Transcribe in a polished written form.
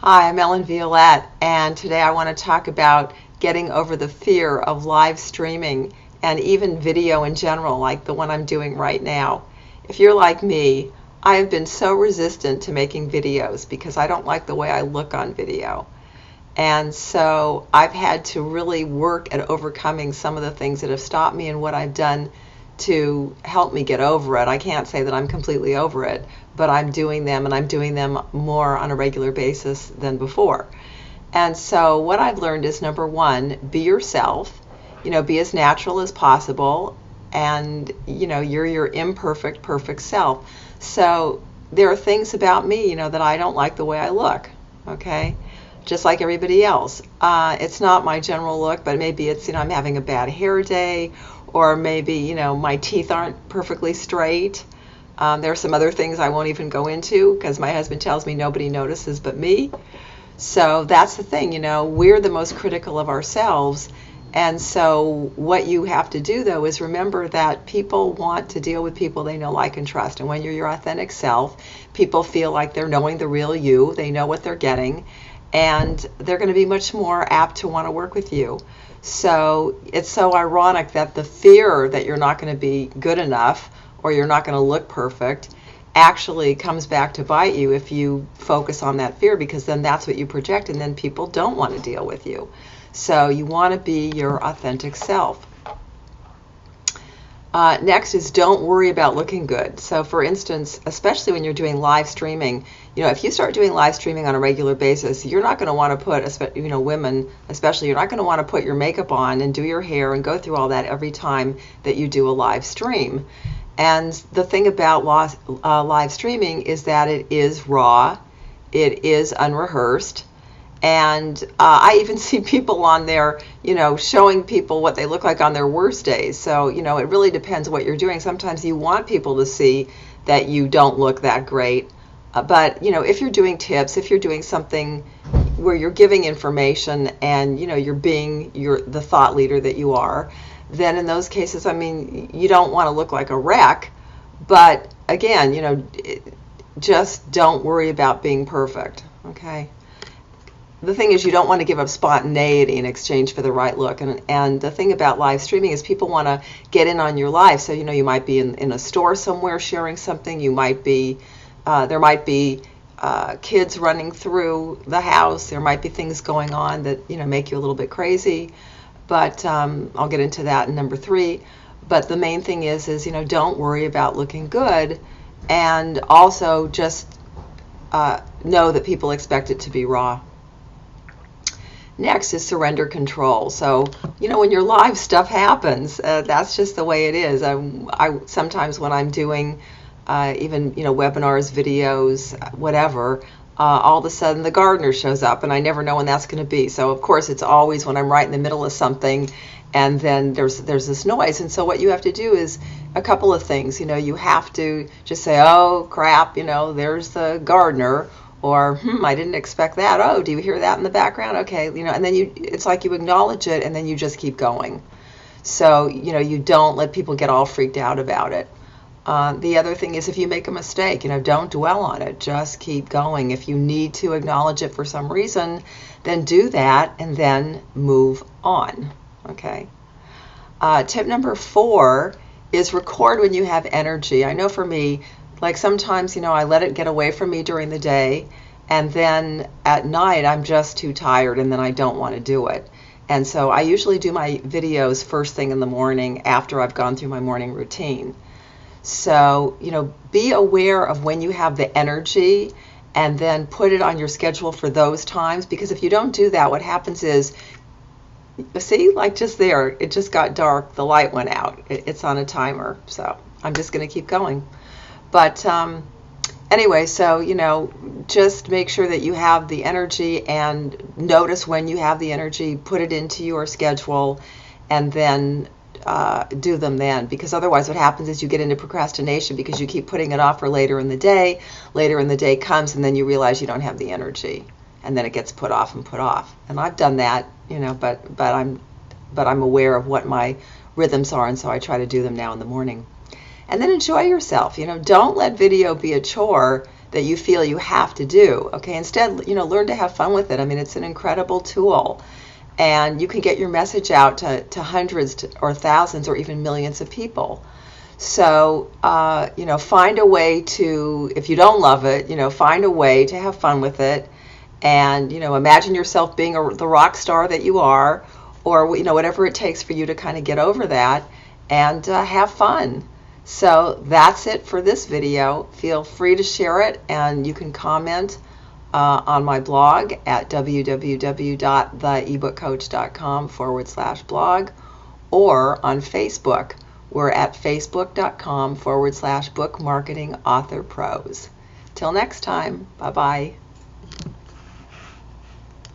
Hi, I'm Ellen Violette, and today I want to talk about getting over the fear of live streaming and even video in general, like the one I'm doing right now. If you're like me, I have been so resistant to making videos because I don't like the way I look on video. And so I've had to really work at overcoming some of the things that have stopped me and what I've done to help me get over it. I can't say that I'm completely over it, but I'm doing them, and I'm doing them more on a regular basis than before. And so what I've learned is, number one, be yourself, be as natural as possible, and you're your imperfect, perfect self. So there are things about me, that I don't like the way I look, okay? Just like everybody else. It's not my general look, but maybe it's, I'm having a bad hair day, or maybe, my teeth aren't perfectly straight. There are some other things I won't even go into because my husband tells me nobody notices but me. So that's the thing, we're the most critical of ourselves. And so what you have to do, though, is remember that people want to deal with people they know, like, and trust. And when you're your authentic self, people feel like they're knowing the real you. They know what they're getting. And they're going to be much more apt to want to work with you. So it's so ironic that the fear that you're not going to be good enough or you're not going to look perfect actually comes back to bite you if you focus on that fear, because then that's what you project, and then people don't want to deal with you. So you want to be your authentic self. Next is, don't worry about looking good. So for instance, especially when you're doing live streaming, if you start doing live streaming on a regular basis, you're not going to want to put, women especially, you're not going to want to put your makeup on and do your hair and go through all that every time that you do a live stream. And the thing about live streaming is that it is raw, it is unrehearsed. And I even see people on there, showing people what they look like on their worst days. So, it really depends what you're doing. Sometimes you want people to see that you don't look that great. But, if you're doing tips, if you're doing something where you're giving information and, you're being the thought leader that you are, then in those cases, you don't want to look like a wreck. But again, just don't worry about being perfect, okay? The thing is, you don't want to give up spontaneity in exchange for the right look. And the thing about live streaming is people want to get in on your life. So, you might be in a store somewhere sharing something. You might be, there might be kids running through the house. There might be things going on that, make you a little bit crazy. But I'll get into that in number 3. But the main thing is, don't worry about looking good. And also just know that people expect it to be raw. Next is surrender control. So, when your live stuff happens, that's just the way it is. I sometimes when I'm doing even, webinars, videos, whatever, all of a sudden the gardener shows up and I never know when that's going to be. So, of course, it's always when I'm right in the middle of something and then there's this noise. And so what you have to do is a couple of things. You have to just say, oh, crap, there's the gardener. Or, I didn't expect that. Oh, do you hear that in the background? Okay, and then it's like you acknowledge it and then you just keep going. So, you don't let people get all freaked out about it. The other thing is, if you make a mistake, don't dwell on it. Just keep going. If you need to acknowledge it for some reason, then do that and then move on. Okay. Tip number 4 is record when you have energy. I know for me, like sometimes, I let it get away from me during the day, and then at night I'm just too tired and then I don't want to do it. And so I usually do my videos first thing in the morning after I've gone through my morning routine. So, be aware of when you have the energy and then put it on your schedule for those times, because if you don't do that, what happens is, see, like just there, it just got dark, the light went out. It's on a timer, so I'm just going to keep going. But anyway, so, just make sure that you have the energy and notice when you have the energy, put it into your schedule, and then do them then. Because otherwise what happens is you get into procrastination because you keep putting it off for later in the day. Later in the day comes and then you realize you don't have the energy. And then it gets put off and put off. And I've done that, but I'm aware of what my rhythms are, and so I try to do them now in the morning. And then enjoy yourself. Don't let video be a chore that you feel you have to do. Okay, instead, learn to have fun with it. I mean, it's an incredible tool, and you can get your message out to hundreds or thousands or even millions of people. So, find a way to, if you don't love it, find a way to have fun with it, and imagine yourself being the rock star that you are, or whatever it takes for you to kind of get over that, and have fun. So that's it for this video. Feel free to share it, and you can comment on my blog at www.theebookcoach.com/blog, or on Facebook. We're at facebook.com/book marketing author pros. Till next time, bye bye.